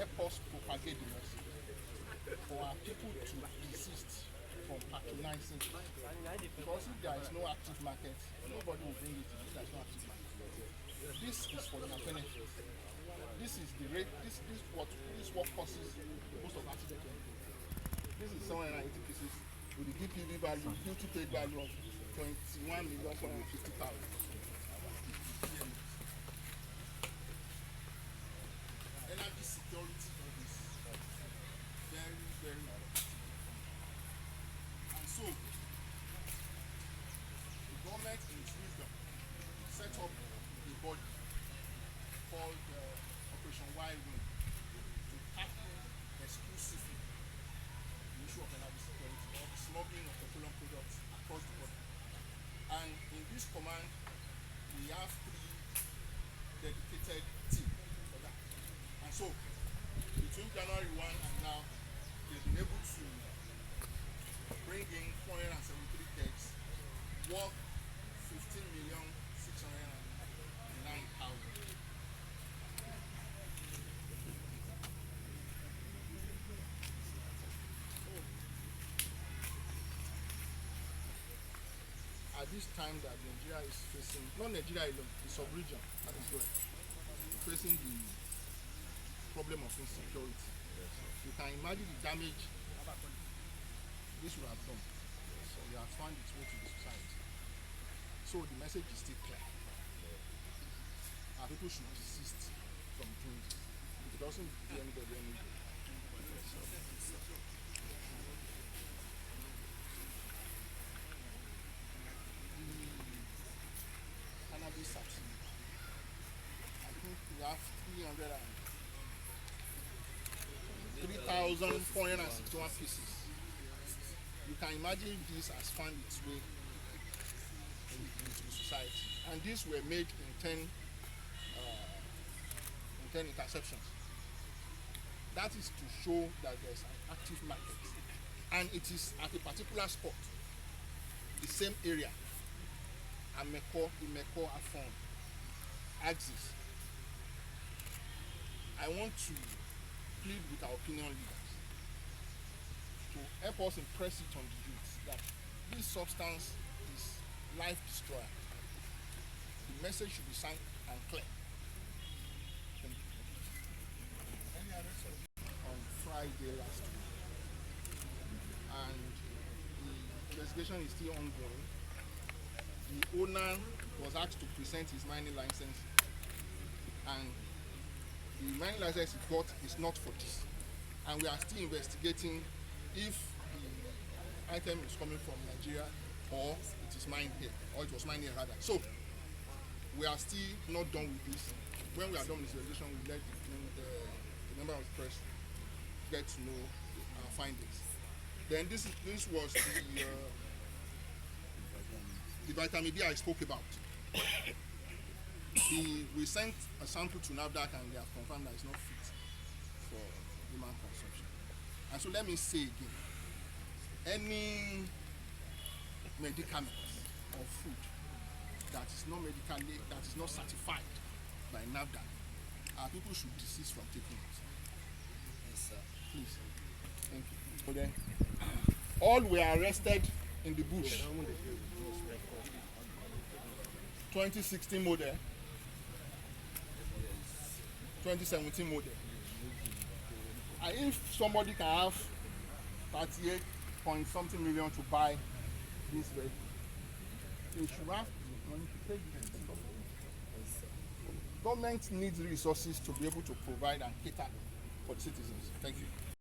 help us propagate the message, for our people to desist from patronizing it. Because if there is no active market, nobody will bring it if there is no active market. This is for their benefit. This is the rate. This what causes most of accidents. This is 780 pieces with the DPV value, duty paid value of 21,450,000. Energy security is very, very important. And so, the government in its wisdom set up a body called Operation Y-Wing to tackle exclusively the issue of energy security or the smuggling of petroleum products across the border. And in this command, we have 3 dedicated teams for that. And so, between January 1 and now, they've been able to bring in 473 kegs worth 15,609,000. At this time that Nigeria is facing, not Nigeria alone, the sub-region as well, facing the problem of insecurity. You can imagine the damage this would have done. So it has found its way to the society. So the message is still clear. Our people should desist from doing this. It doesn't do anybody any good. Cannabis sativa. I think we have 3,461 pieces. You can imagine this has found its way into the society. And these were made in 10 interceptions. That is to show that there's an active market. And it is at a particular spot, the same area, Imeko, Afon, Axis. I want to plead with our opinion leaders to help us impress it on the youth that this substance is life destroyer. The message should be signed and clear. Thank you. On Friday last week, and the investigation is still ongoing. The owner was asked to present his mining license, and the mining license he got is not for this. And we are still investigating if the item is coming from Nigeria or it is mined here, or it was mined here rather. So we are still not done with this. When we are done with this investigation, we let the member of the press get to know our findings. Then this was the vitamin D I spoke about. We sent a sample to NAFDAC and they have confirmed that it's not fit for human consumption. And so let me say again, any medicament or food that is not certified by NAFDAC, our people should desist from taking it. Yes, sir. Please. Thank you. So then, all were arrested in the bush. 2016 model, 2017 model. And if somebody can have 38 point something million to buy this vehicle, they should have the money to take this. Government needs resources to be able to provide and cater for the citizens. Thank you.